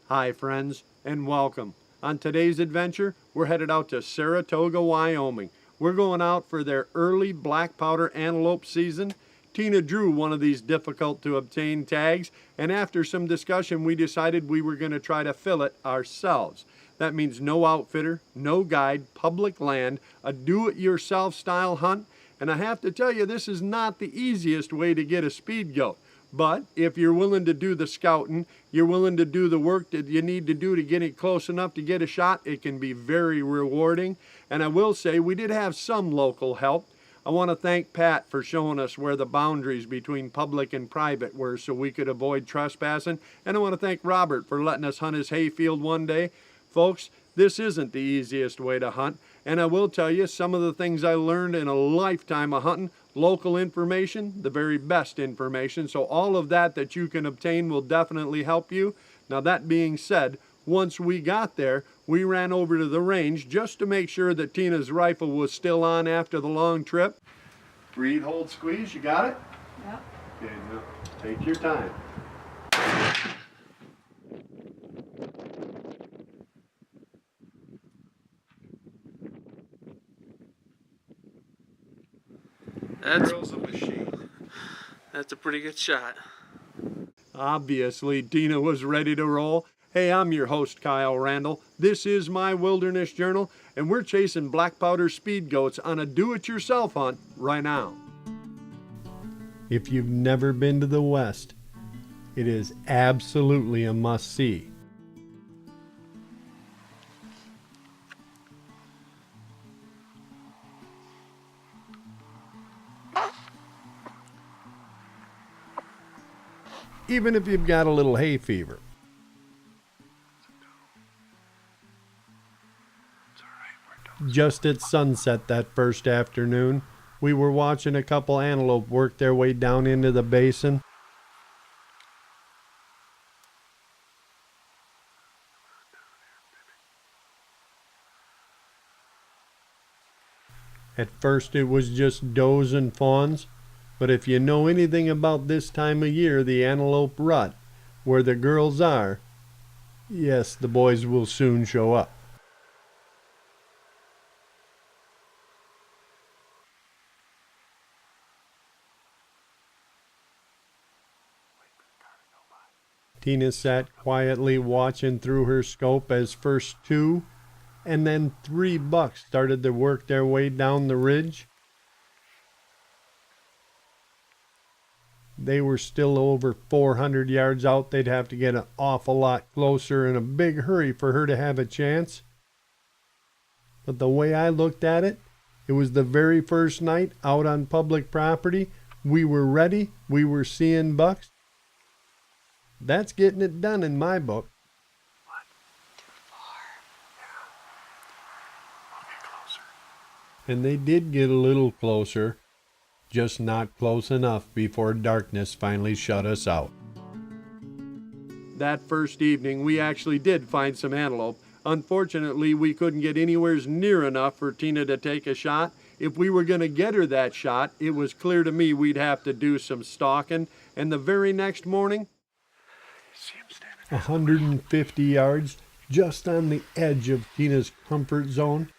Hi friends, and welcome. On today's adventure, we're headed out to Saratoga, Wyoming. We're going out for their early black powder antelope season. Tina drew one of these difficult to obtain tags, and after some discussion we decided we were going to try to fill it ourselves. That means no outfitter, no guide, public land, a do-it-yourself style hunt, and I have to tell you, this is not the easiest way to get a speed goat. But if you're willing to do the scouting, you're willing to do the work that you need to do to get it close enough to get a shot, it can be very rewarding. And I will say, we did have some local help. I want to thank Pat for showing us where the boundaries between public and private were so we could avoid trespassing. And I want to thank Robert for letting us hunt his hayfield one day. Folks, this isn't the easiest way to hunt. And I will tell you some of the things I learned in a lifetime of hunting. Local information, the very best information. So all of that you can obtain will definitely help you. Now that being said, once we got there, we ran over to the range just to make sure that Tina's rifle was still on after the long trip. Breathe, hold, squeeze, you got it? Yep. Okay, now take your time. That's a pretty good shot. Obviously, Tina was ready to roll. Hey, I'm your host, Kyle Randall. This is my Wilderness Journal, and we're chasing black powder speed goats on a do-it-yourself hunt right now. If you've never been to the West, it is absolutely a must-see. Even if you've got a little hay fever. Just at sunset that first afternoon, we were watching a couple antelope work their way down into the basin. At first it was just does and fawns. But if you know anything about this time of year, the antelope rut, where the girls are, yes, the boys will soon show up. Tina sat quietly watching through her scope as first 2 and then 3 bucks started to work their way down the ridge. They were still over 400 yards out. They'd have to get an awful lot closer in a big hurry for her to have a chance. But the way I looked at it, it was the very first night out on public property. We were ready. We were seeing bucks. That's getting it done in my book. What? Too far. Yeah. We'll get closer. And they did get a little closer. Just not close enough before darkness finally shut us out. That first evening, we actually did find some antelope. Unfortunately, we couldn't get anywhere near enough for Tina to take a shot. If we were going to get her that shot, it was clear to me we'd have to do some stalking. And the very next morning, 150 yards, just on the edge of Tina's comfort zone,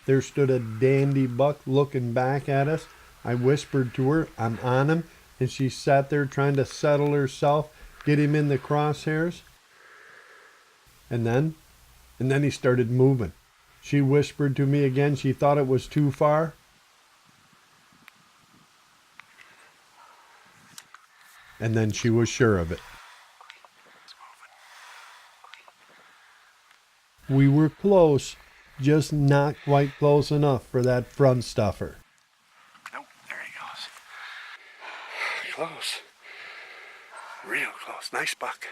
there stood a dandy buck looking back at us. I whispered to her, I'm on him, and she sat there trying to settle herself, get him in the crosshairs. And then he started moving. She whispered to me again she thought it was too far. And then she was sure of it. We were close, just not quite close enough for that front stuffer. Close. Real close. Nice buck.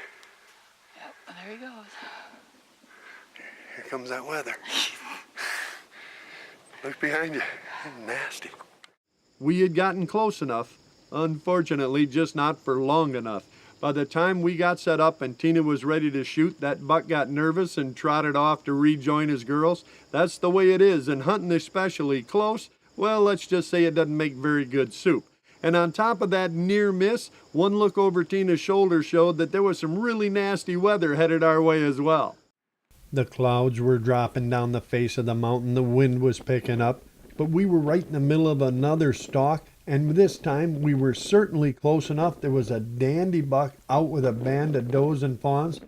Yep, there he goes. Here comes that weather. Look behind you. Nasty. We had gotten close enough. Unfortunately, just not for long enough. By the time we got set up and Tina was ready to shoot, that buck got nervous and trotted off to rejoin his girls. That's the way it is, and hunting especially close, well, let's just say it doesn't make very good soup. And on top of that near miss, one look over Tina's shoulder showed that there was some really nasty weather headed our way as well. The clouds were dropping down the face of the mountain, the wind was picking up, but we were right in the middle of another stalk, and this time we were certainly close enough. There was a dandy buck out with a band of does and fawns.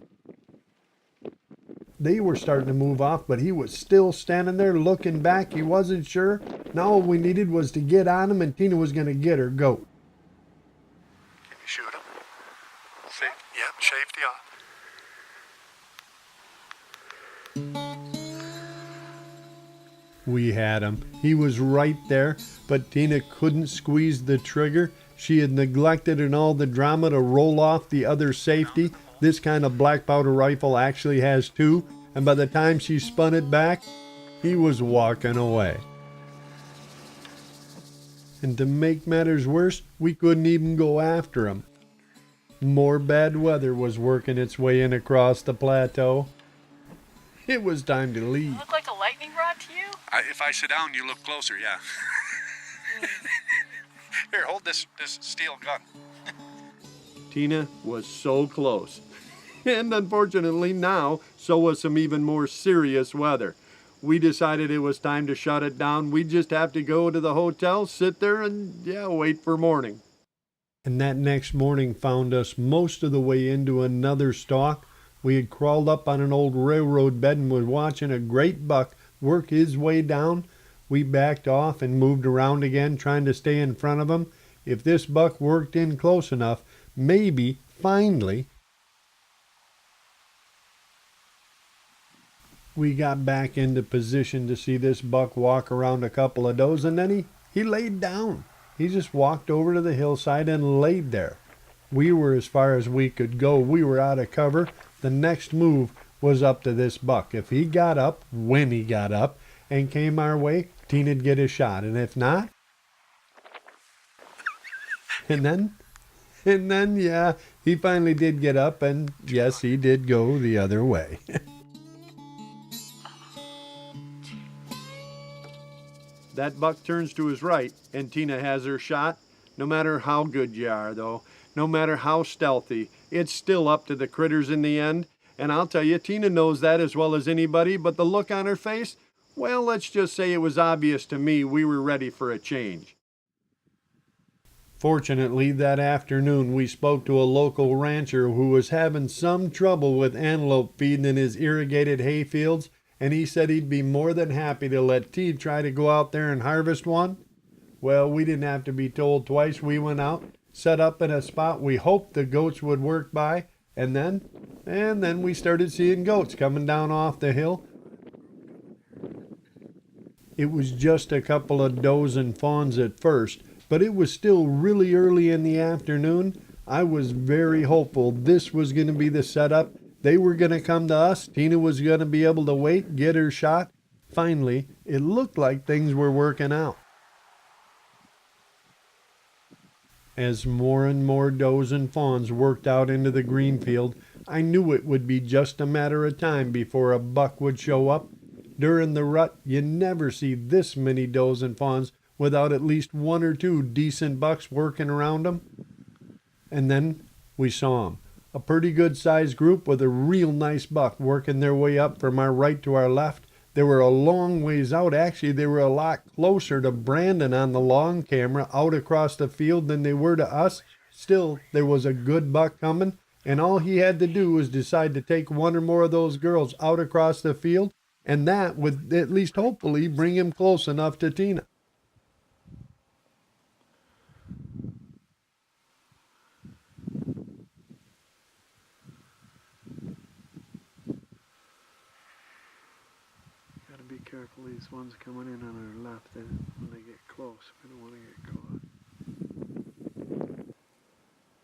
They were starting to move off, but he was still standing there looking back. He wasn't sure. Now all we needed was to get on him, and Tina was going to get her goat. Can you shoot him? Yep, safety off. We had him. He was right there, but Tina couldn't squeeze the trigger. She had neglected in all the drama to roll off the other safety. This kind of black powder rifle actually has two, and by the time she spun it back, he was walking away. And to make matters worse, we couldn't even go after him. More bad weather was working its way in across the plateau. It was time to leave. Look like a lightning rod to you? If I sit down, you look closer, yeah. Here, hold this steel gun. Tina was so close. And unfortunately now, so was some even more serious weather. We decided it was time to shut it down. We'd just have to go to the hotel, sit there, and wait for morning. And that next morning found us most of the way into another stalk. We had crawled up on an old railroad bed and was watching a great buck work his way down. We backed off and moved around again, trying to stay in front of him. If this buck worked in close enough, maybe, finally, we got back into position to see this buck walk around a couple of does, and then he laid down. He just walked over to the hillside and laid there. We were as far as we could go. We were out of cover. The next move was up to this buck. If he got up, when he got up, and came our way, Tina'd get a shot. And if not, and then, yeah, he finally did get up, and yes, he did go the other way. That buck turns to his right, and Tina has her shot. No matter how good you are, though, no matter how stealthy, it's still up to the critters in the end. And I'll tell you, Tina knows that as well as anybody, but the look on her face, well, let's just say it was obvious to me we were ready for a change. Fortunately, that afternoon we spoke to a local rancher who was having some trouble with antelope feeding in his irrigated hayfields, and he said he'd be more than happy to let T try to go out there and harvest one. Well, we didn't have to be told twice. We went out, set up in a spot we hoped the goats would work by, and then we started seeing goats coming down off the hill. It was just a couple of does and fawns at first, but it was still really early in the afternoon. I was very hopeful this was going to be the setup. They were going to come to us. Tina was going to be able to wait, get her shot. Finally, it looked like things were working out. As more and more does and fawns worked out into the green field, I knew it would be just a matter of time before a buck would show up. During the rut, you never see this many does and fawns without at least one or two decent bucks working around them. And then we saw 'em. A pretty good-sized group with a real nice buck working their way up from our right to our left. They were a long ways out. Actually, they were a lot closer to Brandon on the long camera out across the field than they were to us. Still, there was a good buck coming, and all he had to do was decide to take one or more of those girls out across the field, and that would at least hopefully bring him close enough to Tina. Be careful, these ones coming in on our left, when they get close, we don't want to get caught.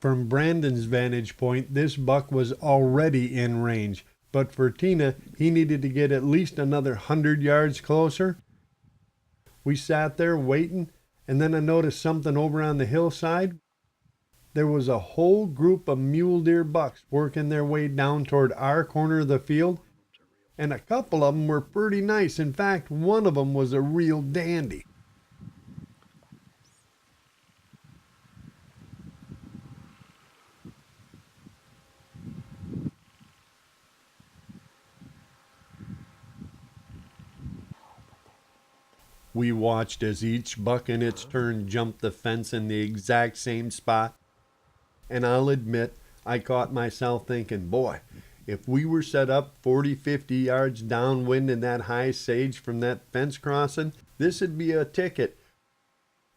From Brandon's vantage point, this buck was already in range, but for Tina, he needed to get at least another 100 yards closer. We sat there waiting, and then I noticed something over on the hillside. There was a whole group of mule deer bucks working their way down toward our corner of the field, and a couple of them were pretty nice. In fact, one of them was a real dandy. We watched as each buck in its turn jumped the fence in the exact same spot. And I'll admit, I caught myself thinking, boy, if we were set up 40, 50 yards downwind in that high sage from that fence crossing, this would be a ticket.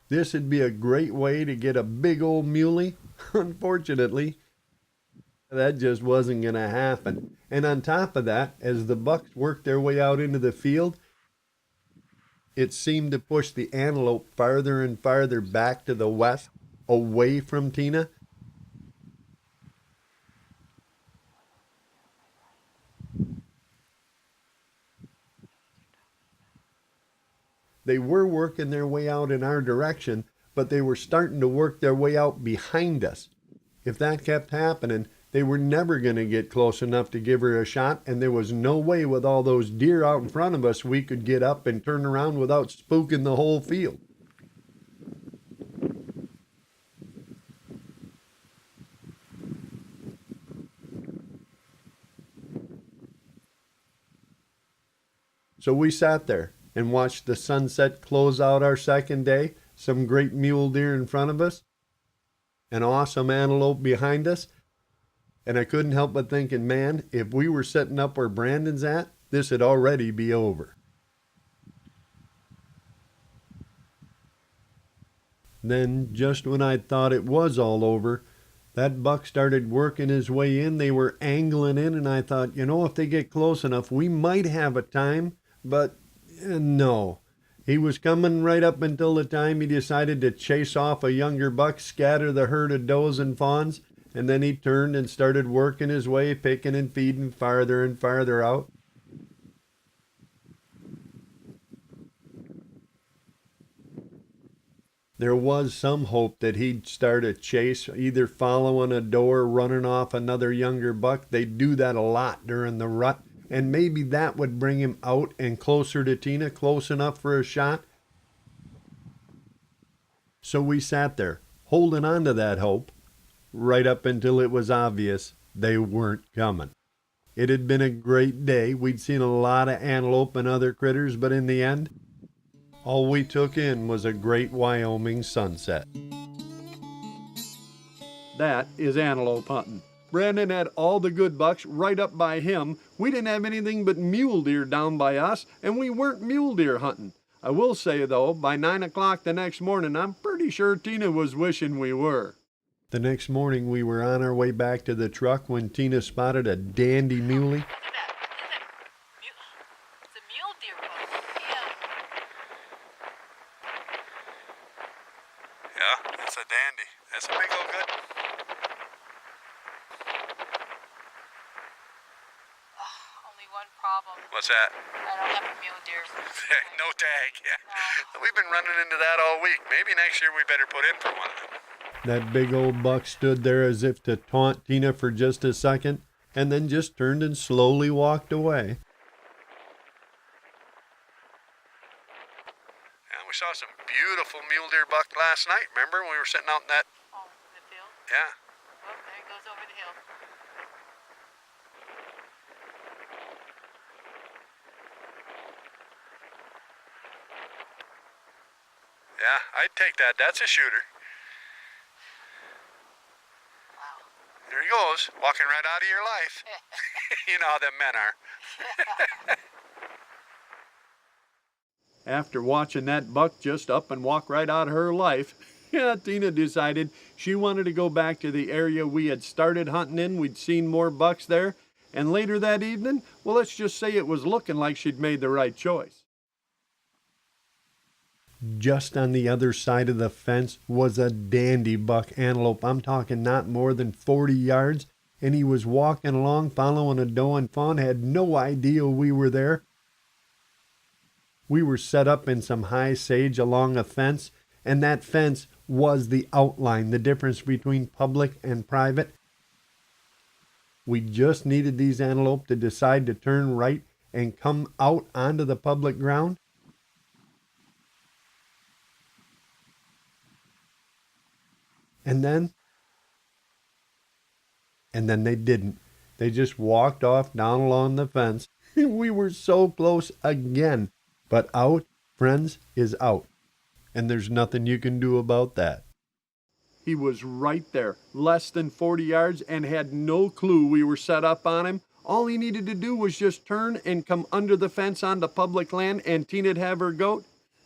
This would be a great way to get a big old muley. Unfortunately, that just wasn't going to happen. And on top of that, as the bucks worked their way out into the field, it seemed to push the antelope farther and farther back to the west, away from Tina. They were working their way out in our direction, but they were starting to work their way out behind us. If that kept happening, they were never going to get close enough to give her a shot, and there was no way with all those deer out in front of us we could get up and turn around without spooking the whole field. So we sat there and watched the sunset close out our second day, some great mule deer in front of us, an awesome antelope behind us, and I couldn't help but thinking, man, if we were setting up where Brandon's at, this would already be over. Then, just when I thought it was all over, that buck started working his way in. They were angling in, and I thought, if they get close enough, we might have a time, but no. He was coming right up until the time he decided to chase off a younger buck, scatter the herd of does and fawns, and then he turned and started working his way, picking and feeding farther and farther out. There was some hope that he'd start a chase, either following a doe or running off another younger buck. They do that a lot during the rut, and maybe that would bring him out and closer to Tina, close enough for a shot. So we sat there, holding on to that hope, right up until it was obvious they weren't coming. It had been a great day. We'd seen a lot of antelope and other critters, but in the end, all we took in was a great Wyoming sunset. That is antelope hunting. Brandon had all the good bucks right up by him. We didn't have anything but mule deer down by us, and we weren't mule deer hunting. I will say, though, by 9 o'clock the next morning, I'm pretty sure Tina was wishing we were. The next morning, we were on our way back to the truck when Tina spotted a dandy muley. Look at that. It's a mule deer buck. Yeah, that's a dandy. That's a big old good. Only one problem. What's that? I don't have a mule deer. No tag, yeah. We've been running into that all week. Maybe next year we better put in for one of them. That big old buck stood there as if to taunt Tina for just a second, and then just turned and slowly walked away. Yeah, we saw some beautiful mule deer buck last night. Remember when we were sitting out in that? Oh, in the field? Yeah. Oh, there it goes over the hill. Yeah, I'd take that. That's a shooter. Wow. There he goes, walking right out of your life. You know how them men are. After watching that buck just up and walk right out of her life, Tina decided she wanted to go back to the area we had started hunting in. We'd seen more bucks there. And later that evening, well, let's just say it was looking like she'd made the right choice. Just on the other side of the fence was a dandy buck antelope. I'm talking not more than 40 yards. And he was walking along following a doe and fawn. Had no idea we were there. We were set up in some high sage along a fence. And that fence was the outline, the difference between public and private. We just needed these antelope to decide to turn right and come out onto the public ground. And then they didn't. They just walked off down along the fence. We were so close again, but out friends, is out, and there's nothing you can do about that. He was right there, less than 40 yards, and had no clue we were set up on him. All he needed to do was just turn and come under the fence onto public land, and Tina'd have her goat.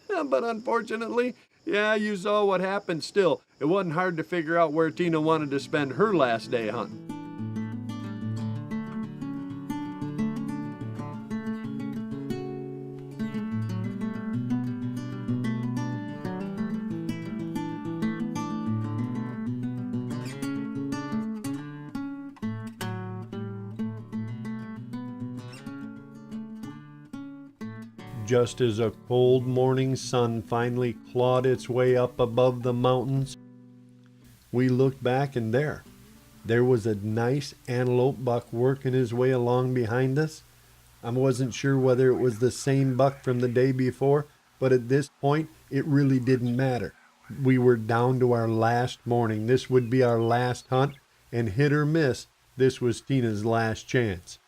But unfortunately, yeah, you saw what happened. Still, it wasn't hard to figure out where Tina wanted to spend her last day hunting. Just as a cold morning sun finally clawed its way up above the mountains, we looked back, and there was a nice antelope buck working his way along behind us. I wasn't sure whether it was the same buck from the day before, but at this point, it really didn't matter. We were down to our last morning. This would be our last hunt, and hit or miss, this was Tina's last chance.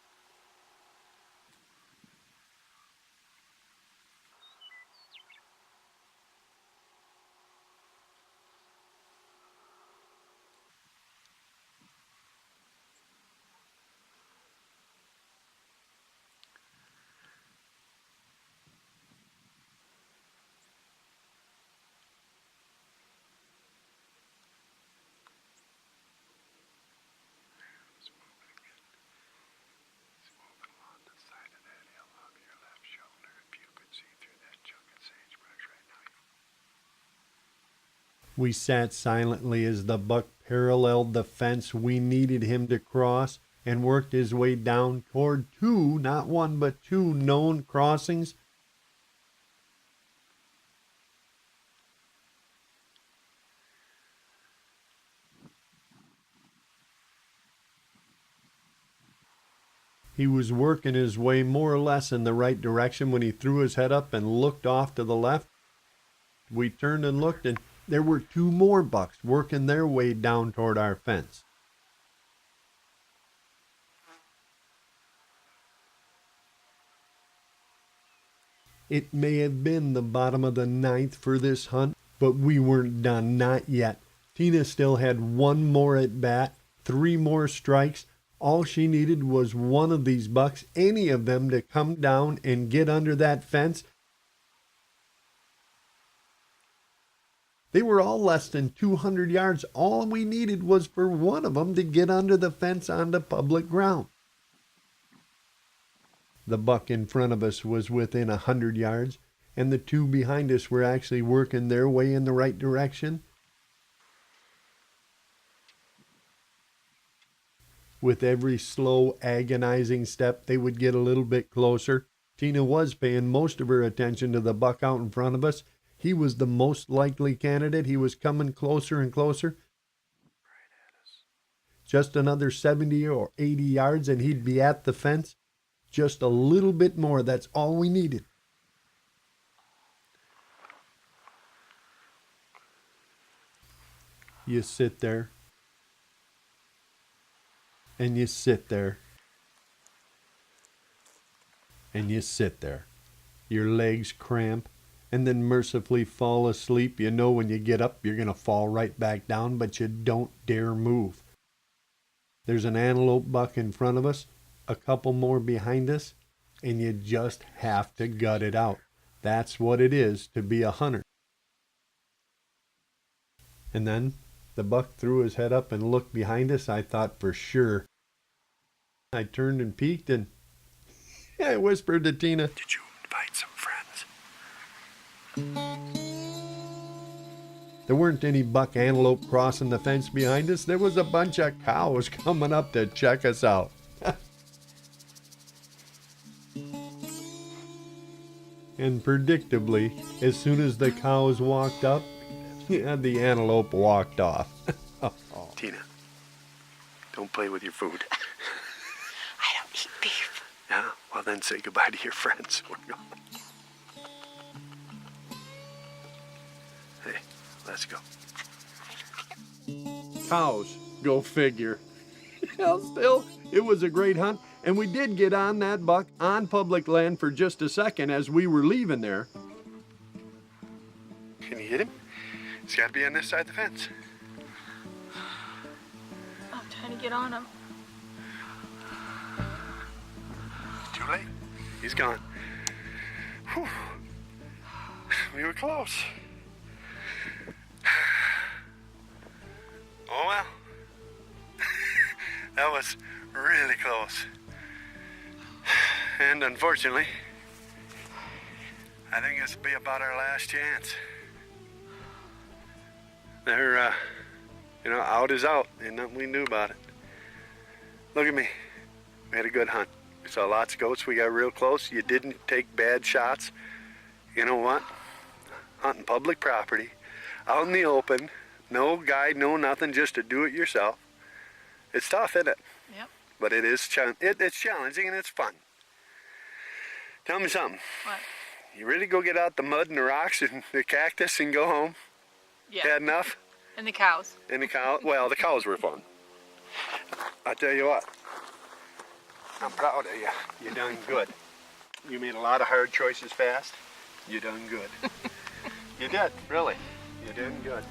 We sat silently as the buck paralleled the fence we needed him to cross and worked his way down toward two, not one, but two known crossings. He was working his way more or less in the right direction when he threw his head up and looked off to the left. We turned and looked, and there were two more bucks working their way down toward our fence. It may have been the bottom of the ninth for this hunt, but we weren't done, not yet. Tina still had one more at bat, 3 more strikes. All she needed was one of these bucks, any of them, to come down and get under that fence. They were all less than 200 yards. All we needed was for one of them to get under the fence onto public ground. The buck in front of us was within 100 yards, and the two behind us were actually working their way in the right direction. With every slow, agonizing step, they would get a little bit closer. Tina was paying most of her attention to the buck out in front of us. He was the most likely candidate. He was coming closer and closer. Right at us. Just another 70 or 80 yards and he'd be at the fence. Just a little bit more. That's all we needed. You sit there. And you sit there. And you sit there. Your legs cramp. And then mercifully fall asleep. You know when you get up, you're going to fall right back down, but you don't dare move. There's an antelope buck in front of us, a couple more behind us, and you just have to gut it out. That's what it is to be a hunter. And then the buck threw his head up and looked behind us. I thought for sure. I turned and peeked, and I whispered to Tina, "Did you invite some friends?" There weren't any buck antelope crossing the fence behind us. There was a bunch of cows coming up to check us out. And predictably, as soon as the cows walked up, the antelope walked off. Tina, don't play with your food. I don't eat beef. Yeah? Well, then say goodbye to your friends. We're going. Hey, let's go. Cows, go figure. Well, still, it was a great hunt, and we did get on that buck on public land for just a second as we were leaving there. Can you get him? He's got to be on this side of the fence. I'm trying to get on him. Too late. He's gone. Whew. We were close. Oh well. That was really close. And unfortunately, I think this will be about our last chance. They're, out is out, and nothing we can do about it. Look at me. We had a good hunt. We saw lots of goats. We got real close. You didn't take bad shots. You know what? Hunting public property, out in the open, no guide, no nothing, just to do it yourself. It's tough, isn't it? Yep. But it is it's challenging and it's fun. Tell me something. What? You ready to go get out the mud and the rocks and the cactus and go home? Yeah. Had enough? And the cows. And the cow? Well, the cows were fun. I tell you what, I'm proud of you. You done good. You made a lot of hard choices fast. You done good. You did, really. You done good.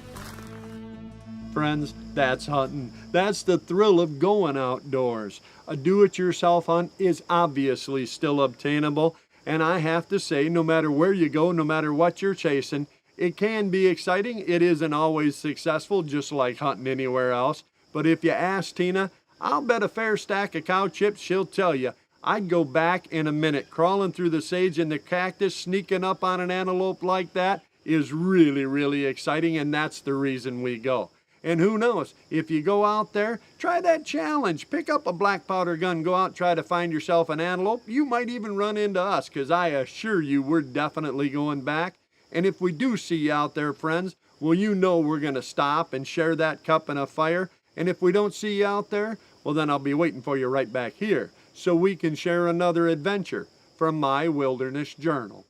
Friends, that's hunting. That's the thrill of going outdoors. A do-it-yourself hunt is obviously still obtainable, and I have to say, no matter where you go, no matter what you're chasing, it can be exciting. It isn't always successful, just like hunting anywhere else. But if you ask Tina, I'll bet a fair stack of cow chips she'll tell you, I'd go back in a minute. Crawling through the sage and the cactus, sneaking up on an antelope like that is really, really exciting, and that's the reason we go. And who knows, if you go out there, try that challenge. Pick up a black powder gun, go out and try to find yourself an antelope. You might even run into us, because I assure you we're definitely going back. And if we do see you out there, friends, well, you know we're going to stop and share that cup and a fire. And if we don't see you out there, well, then I'll be waiting for you right back here so we can share another adventure from my Wilderness Journal.